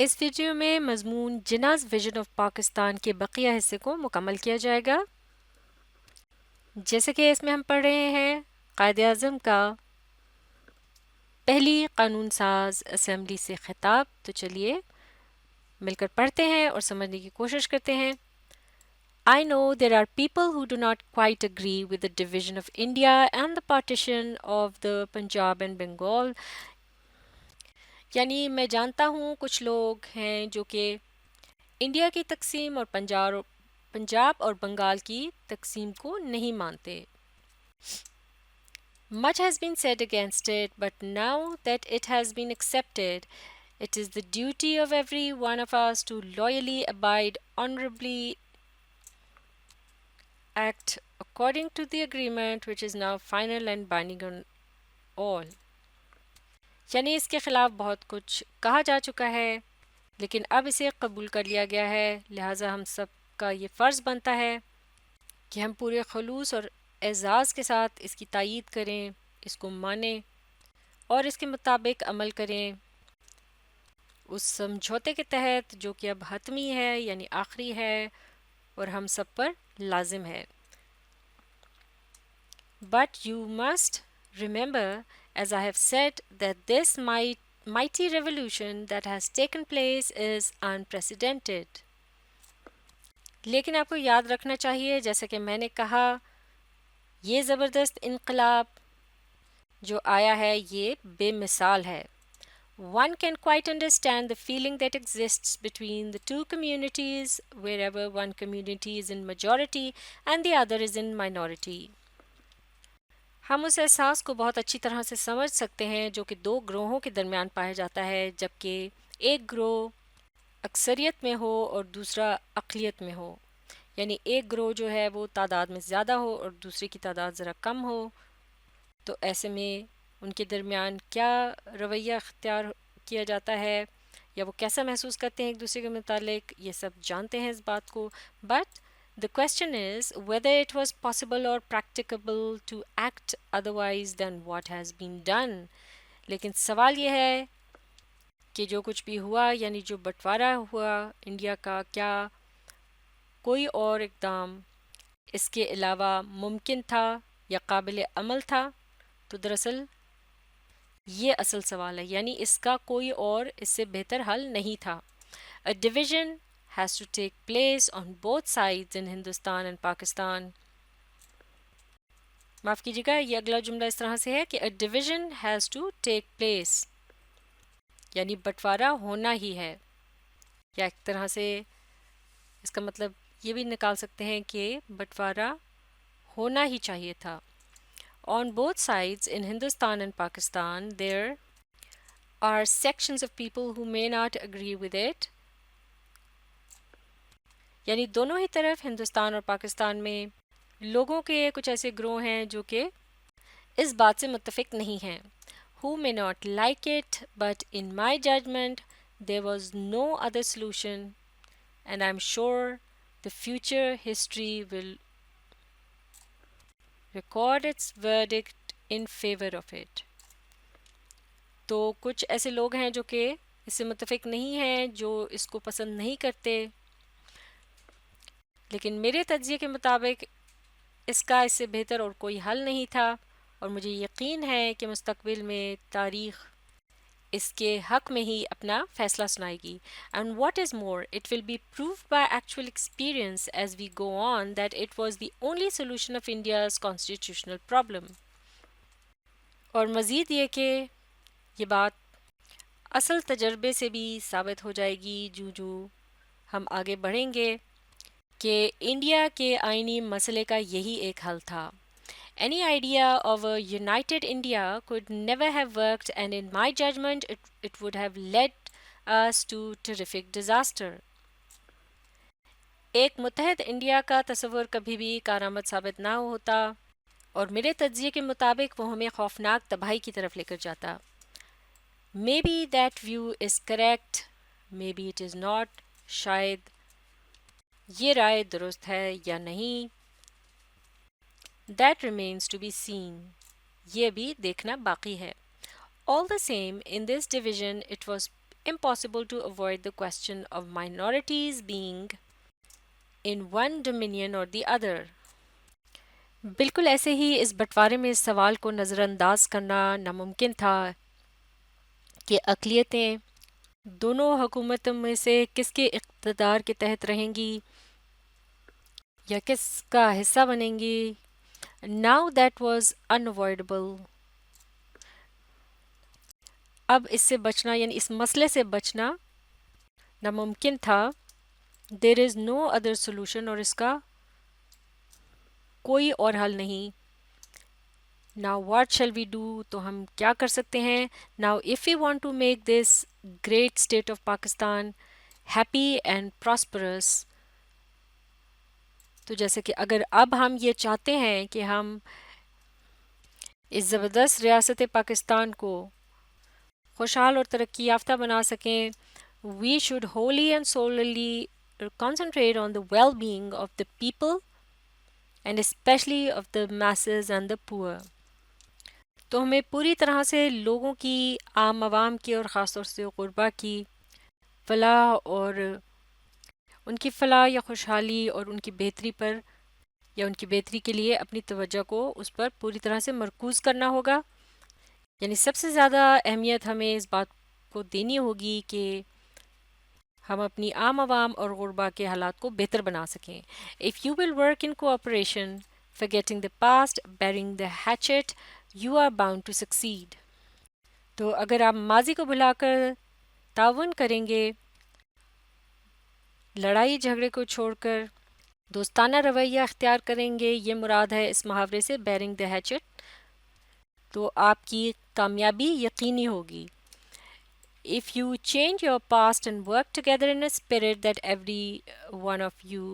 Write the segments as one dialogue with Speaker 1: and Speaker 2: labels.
Speaker 1: اس video میں مضمون جناز vision of Pakistan کے بقیہ حصے کو مکمل کیا جائے گا. جیسے کہ اس میں ہم پڑھ رہے ہیں قائد اعظم کا پہلی قانون ساز اسمبلی سے خطاب. تو چلیے مل کر پڑھتے ہیں اور سمجھنے کی کوشش کرتے ہیں. I know there are people who do not quite agree with the division of India and the partition of the Punjab and Bengal. یعنی میں جانتا ہوں کچھ لوگ ہیں جو کہ انڈیا کی تقسیم اور پنجاب اور بنگال کی تقسیم کو نہیں مانتے. Much has been said against it, but now that it has been accepted, it is the duty of every one of us to loyally abide, honorably act according to the agreement which is now final and binding on all. یعنی اس کے خلاف بہت کچھ کہا جا چکا ہے لیکن اب اسے قبول کر لیا گیا ہے، لہٰذا ہم سب کا یہ فرض بنتا ہے کہ ہم پورے خلوص اور اعزاز کے ساتھ اس کی تائید کریں، اس کو مانیں اور اس کے مطابق عمل کریں اس سمجھوتے کے تحت جو کہ اب حتمی ہے یعنی آخری ہے اور ہم سب پر لازم ہے. But you must remember, as I have said, that this mighty revolution that has taken place is unprecedented. لیکن آپ کو یاد رکھنا چاہیے جیسا کہ میں نے کہا یہ زبردست انقلاب جو آیا ہے یہ بے مثال ہے. One can quite understand the feeling that exists between the two communities wherever one community is in majority and the other is in minority. ہم اس احساس کو بہت اچھی طرح سے سمجھ سکتے ہیں جو کہ دو گروہوں کے درمیان پایا جاتا ہے جبکہ ایک گروہ اکثریت میں ہو اور دوسرا اقلیت میں ہو. یعنی ایک گروہ جو ہے وہ تعداد میں زیادہ ہو اور دوسرے کی تعداد ذرا کم ہو. تو ایسے میں ان کے درمیان کیا رویہ اختیار کیا جاتا ہے یا وہ کیسا محسوس کرتے ہیں ایک دوسرے کے متعلق یہ سب جانتے ہیں اس بات کو. But the question is whether it was possible or practicable to act otherwise than what has been done. لیکن سوال یہ ہے کہ جو کچھ بھی ہوا یعنی جو بٹوارہ ہوا انڈیا کا کیا کوئی اور اقدام اس کے علاوہ ممکن تھا یا قابل عمل تھا. تو دراصل یہ اصل سوال ہے یعنی اس کا کوئی اور اس سے بہتر حل نہیں تھا. A division has to take place on both sides in Hindustan and Pakistan. معاف کیجیے گا یہ اگلا جملہ اس طرح سے ہے کہ a division has to take place یعنی بٹوارہ ہونا ہی ہے یا ایک طرح سے اس کا مطلب یہ بھی نکال سکتے ہیں کہ بٹوارہ ہونا ہی چاہیے تھا. On both sides in Hindustan and Pakistan there are sections of people who may not agree with it. یعنی دونوں ہی طرف ہندوستان اور پاکستان میں لوگوں کے کچھ ایسے گروہ ہیں جو کہ اس بات سے متفق نہیں ہیں. Who may not like it, but in my judgment there was no other solution and I'm sure the future history will record its verdict in favor of it. تو کچھ ایسے لوگ ہیں جو کہ اس سے متفق نہیں ہیں جو اس کو پسند نہیں کرتے لیکن میرے تجزیے کے مطابق اس کا اس سے بہتر اور کوئی حل نہیں تھا اور مجھے یقین ہے کہ مستقبل میں تاریخ اس کے حق میں ہی اپنا فیصلہ سنائے گی. And what is more, it will be proved by actual experience as we go on that it was the only solution of India's constitutional problem. اور مزید یہ کہ یہ بات اصل تجربے سے بھی ثابت ہو جائے گی جو ہم آگے بڑھیں گے کہ انڈیا کے آئینی مسئلے کا یہی ایک حل تھا. Any idea of a united India could never have worked and in my judgment it would have led us to terrific disaster. ایک متحد انڈیا کا تصور کبھی بھی کارآمد ثابت نہ ہوتا اور میرے تجزیے کے مطابق وہ ہمیں خوفناک تباہی کی طرف لے کر جاتا. Maybe that view is correct, maybe it is not. شاید یہ رائے درست ہے یا نہیں. That remains to be seen. یہ بھی دیکھنا باقی ہے. All the same, in this division it was impossible to avoid the question of minorities being in one dominion or the other. بالکل ایسے ہی اس بٹوارے میں اس سوال کو نظر انداز کرنا ناممکن تھا کہ اقلیتیں دونوں حکومتوں میں سے کس کے اقتدار کے تحت رہیں گی یا کس کا حصہ بنیں گی. Now that was unavoidable. اب اس سے بچنا یعنی اس مسئلے سے بچنا ناممکن تھا. There is no other solution اور اس کا کوئی اور حل نہیں. Now what shall we do؟ تو ہم کیا کر سکتے ہیں. Now if we want to make this great state of Pakistan happy and prosperous، تو جیسے کہ اگر اب ہم یہ چاہتے ہیں کہ ہم اس زبردست ریاست پاکستان کو خوشحال اور ترقی یافتہ بنا سکیں، we should wholly and solely concentrate on the well-being of the people and especially of the masses and the poor. تو ہمیں پوری طرح سے لوگوں کی، عام عوام کی اور خاص طور سے غربا کی فلاح اور ان کی فلاح یا خوشحالی اور ان کی بہتری پر یا ان کی بہتری کے لیے اپنی توجہ کو اس پر پوری طرح سے مرکوز کرنا ہوگا. یعنی سب سے زیادہ اہمیت ہمیں اس بات کو دینی ہوگی کہ ہم اپنی عام عوام اور غربا کے حالات کو بہتر بنا سکیں. If you will work in cooperation, forgetting the past, burying the hatchet, you are bound to succeed. تو اگر آپ ماضی کو بھلا کر تعاون کریں گے، لڑائی جھگڑے کو چھوڑ کر دوستانہ رویہ اختیار کریں گے، یہ مراد ہے اس محاورے سے bearing the hatchet، تو آپ کی کامیابی یقینی ہوگی. If you change your past and work together in a spirit that every one of you,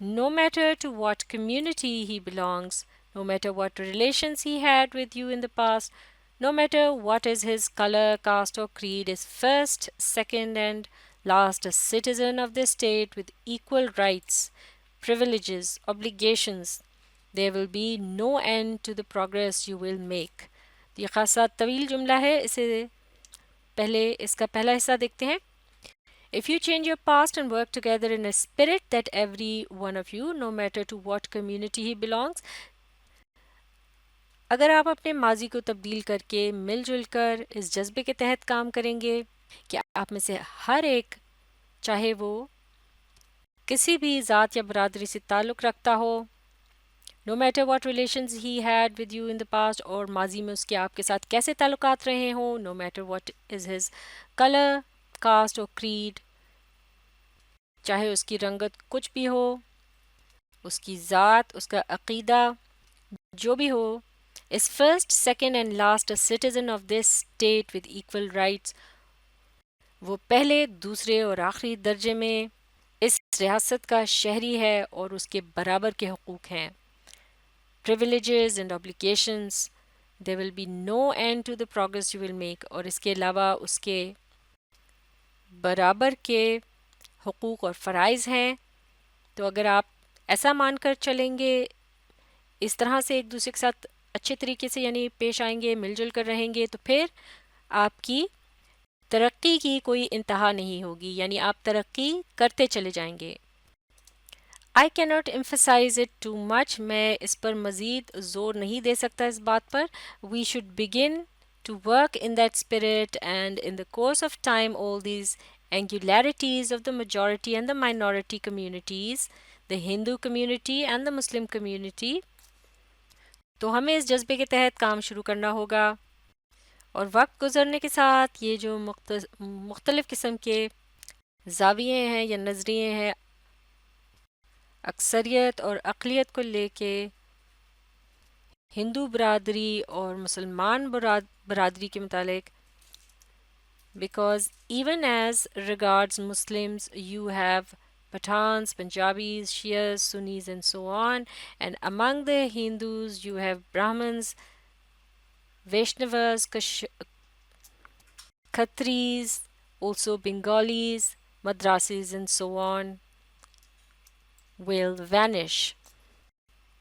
Speaker 1: no matter to what community he belongs, no matter what relations he had with you in the past, no matter what is his color, caste or creed, is first, second and last a citizen of this state with equal rights, privileges, obligations, there will be no end to the progress you will make. یہ خاصا طویل جملہ ہے، اسے پہلے اس کا پہلا حصہ دیکھتے ہیں. If you change your past and work together in a spirit that every one of you, no matter to what community he belongs، اگر آپ اپنے ماضی کو تبدیل کر کے مل جل کر اس جذبے کے تحت کام کریں گے کہ آپ میں سے ہر ایک، چاہے وہ کسی بھی ذات یا برادری سے تعلق رکھتا ہو، no matter what relations he had with you in the past، اور ماضی میں اس کے آپ کے ساتھ کیسے تعلقات رہے ہوں، no matter what is his color, caste اور creed، چاہے اس کی رنگت کچھ بھی ہو، اس کی ذات، اس کا عقیدہ جو بھی ہو، is first, second and last a citizen of this state with equal rights، وہ پہلے، دوسرے اور آخری درجے میں اس ریاست کا شہری ہے اور اس کے برابر کے حقوق ہیں. privileges and obligations، there will be no end to the progress you will make، اور اس کے علاوہ اس کے برابر کے حقوق اور فرائض ہیں. تو اگر آپ ایسا مان کر چلیں گے، اس طرح سے ایک دوسرے کے ساتھ اچھے طریقے سے یعنی پیش آئیں گے، مل جل کر رہیں گے، تو پھر آپ کی ترقی کی کوئی انتہا نہیں ہوگی، یعنی آپ ترقی کرتے چلے جائیں گے. I cannot emphasize it too much، میں اس پر مزید زور نہیں دے سکتا اس بات پر. We should begin to work in that spirit and in the course of time all these angularities of the majority and the minority communities، the Hindu community and the Muslim community، تو ہمیں اس جذبے کے تحت کام شروع کرنا ہوگا. اور وقت گزرنے کے ساتھ یہ جو مختلف قسم کے زاویے ہیں یا نظریے ہیں اکثریت اور اقلیت کو لے کے، ہندو برادری اور مسلمان برادری کے متعلق، because even as regards Muslims you have Pathans, Punjabis, Shias, Sunnis and so on, and among the Hindus you have Brahmins, Vaishnavas, Khatris, also Bengalis, Madrasis and so on will vanish.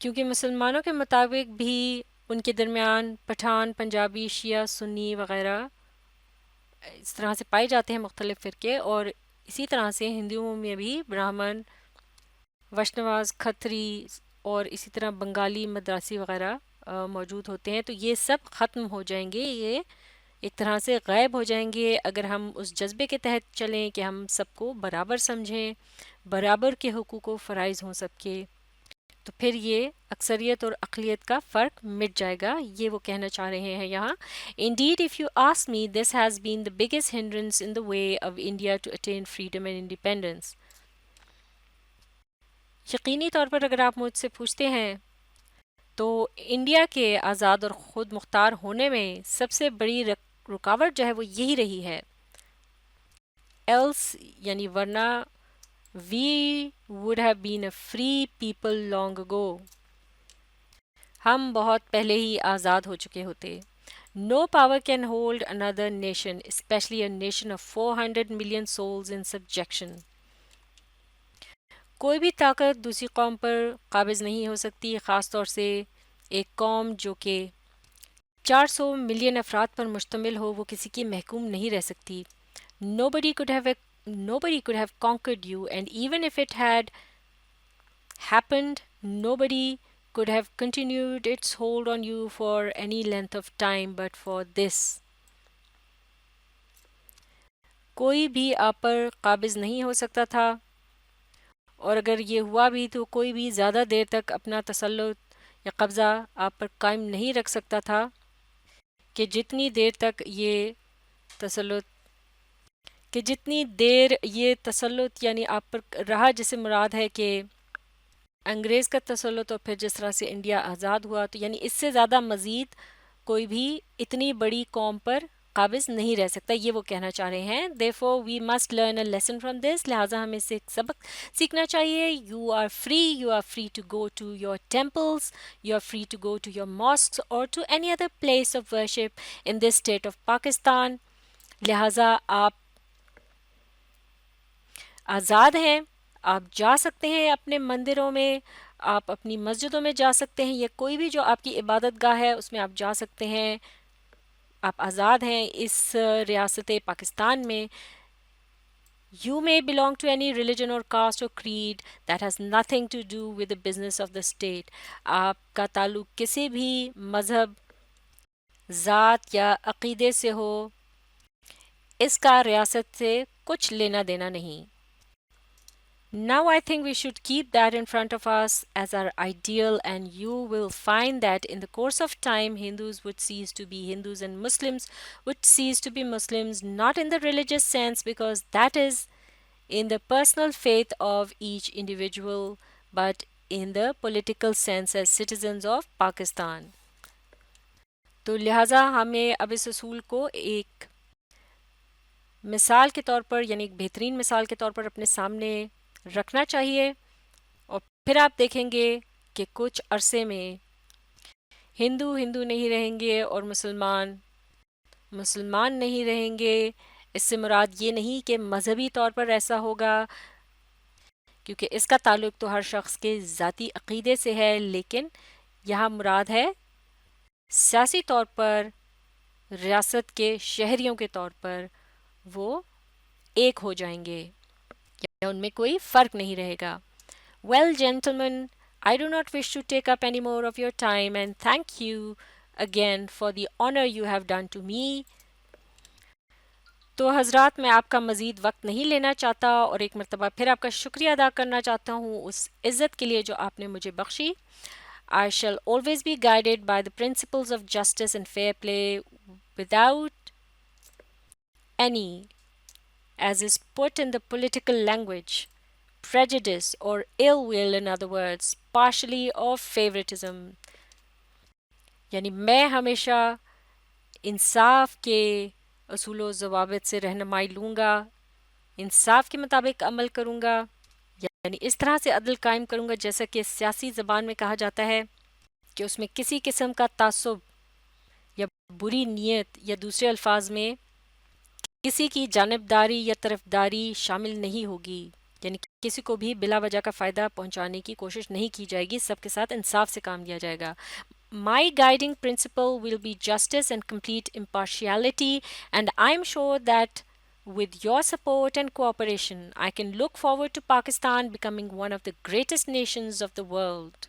Speaker 1: کیونکہ مسلمانوں کے مطابق بھی ان کے درمیان پٹھان، پنجابی، شیعہ، سنی وغیرہ اس طرح سے پائے جاتے ہیں مختلف فرقے، اور اسی طرح سے ہندوؤں میں بھی برہمن، وشنواز، کھتری اور اسی طرح بنگالی، مدراسی وغیرہ موجود ہوتے ہیں. تو یہ سب ختم ہو جائیں گے، یہ ایک طرح سے غائب ہو جائیں گے اگر ہم اس جذبے کے تحت چلیں کہ ہم سب کو برابر سمجھیں، برابر کے حقوق و فرائض ہوں سب کے. تو پھر یہ اکثریت اور اقلیت کا فرق مٹ جائے گا، یہ وہ کہنا چاہ رہے ہیں یہاں. Indeed, if you ask me, this has been the biggest hindrance in the way of India to attain freedom and independence. یقینی طور پر اگر آپ مجھ سے پوچھتے ہیں تو انڈیا کے آزاد اور خود مختار ہونے میں سب سے بڑی رکاوٹ جو ہے وہ یہی رہی ہے. ایلس یعنی ورنہ we would have been a free people long ago. ہم بہت پہلے ہی آزاد ہو چکے ہوتے. No power can hold another nation, especially a nation of 400 million souls in subjection. کوئی بھی طاقت دوسری قوم پر قابض نہیں ہو سکتی، خاص طور سے ایک قوم جو کہ 400 ملین افراد پر مشتمل ہو، وہ کسی کی محکوم نہیں رہ سکتی. Nobody could have conquered you, and even if it had happened, nobody could have continued its hold on you for any length of time but for this. کوئی بھی آپ پر قابض نہیں ہو سکتا تھا، اور اگر یہ ہوا بھی تو کوئی بھی زیادہ دیر تک اپنا تسلط یا قبضہ آپ پر قائم نہیں رکھ سکتا تھا کہ جتنی دیر یہ تسلط یعنی آپ پر رہا، جسے مراد ہے کہ انگریز کا تسلط، اور پھر جس طرح سے انڈیا آزاد ہوا، تو یعنی اس سے زیادہ مزید کوئی بھی اتنی بڑی قوم پر قابض نہیں رہ سکتا، یہ وہ کہنا چاہ رہے ہیں. Therefore we must learn a lesson from this. لہٰذا ہمیں سے ایک سبق سیکھنا چاہیے. You are free to go to your temples, you are free to go to your mosques or to any other place of worship in this state of Pakistan. لہٰذا آپ آزاد ہیں، آپ جا سکتے ہیں اپنے مندروں میں، آپ اپنی مسجدوں میں جا سکتے ہیں، یا کوئی بھی جو آپ کی عبادت گاہ ہے اس میں آپ جا سکتے ہیں، آپ آزاد ہیں اس ریاست پاکستان میں. You may belong to any religion or caste or creed that has nothing to do with the business of the state. آپ کا تعلق کسی بھی مذہب، ذات یا عقیدے سے ہو، اس کا ریاست سے کچھ لینا دینا نہیں. Now I think we should keep that in front of us as our ideal, and you will find that in the course of time Hindus would cease to be Hindus and Muslims would cease to be Muslims, not in the religious sense because that is in the personal faith of each individual, but in the political sense as citizens of Pakistan. تو لہٰذا ہمیں اب اس اصول کو ایک مثال کے طور پر، یعنی ایک بہترین مثال کے طور پر اپنے سامنے رکھنا چاہیے، اور پھر آپ دیکھیں گے کہ کچھ عرصے میں ہندو نہیں رہیں گے اور مسلمان نہیں رہیں گے. اس سے مراد یہ نہیں کہ مذہبی طور پر ایسا ہوگا، کیونکہ اس کا تعلق تو ہر شخص کے ذاتی عقیدے سے ہے، لیکن یہاں مراد ہے سیاسی طور پر، ریاست کے شہریوں کے طور پر وہ ایک ہو جائیں گے، یا ان میں کوئی فرق نہیں رہے گا. Well, gentlemen, I do not wish to take up any more of your time, and thank you again for the honor you have done to me. تو حضرات، میں آپ کا مزید وقت نہیں لینا چاہتا، اور ایک مرتبہ پھر آپ کا شکریہ ادا کرنا چاہتا ہوں اس عزت کے لیے جو آپ نے مجھے بخشی. I shall always be guided by the principles of justice and fair play without any, as is put in the political language, prejudice or ill will, in other words, partially or favoritism. یعنی میں ہمیشہ انصاف کے اصول و ضوابط سے رہنمائی لوں گا، انصاف کے مطابق عمل کروں گا، یعنی اس طرح سے عدل قائم کروں گا جیسا کہ سیاسی زبان میں کہا جاتا ہے کہ اس میں کسی قسم کا تعصب یا بری نیت یا دوسرے الفاظ میں کسی کی جانبداری یا طرفداری شامل نہیں ہوگی، یعنی کسی کو بھی بلا وجہ کا فائدہ پہنچانے کی کوشش نہیں کی جائے گی، سب کے ساتھ انصاف سے کام لیا جائے گا. My guiding principle will be justice and complete impartiality, and I'm sure that with your support and cooperation, I can look forward to Pakistan becoming one of the greatest nations of the world.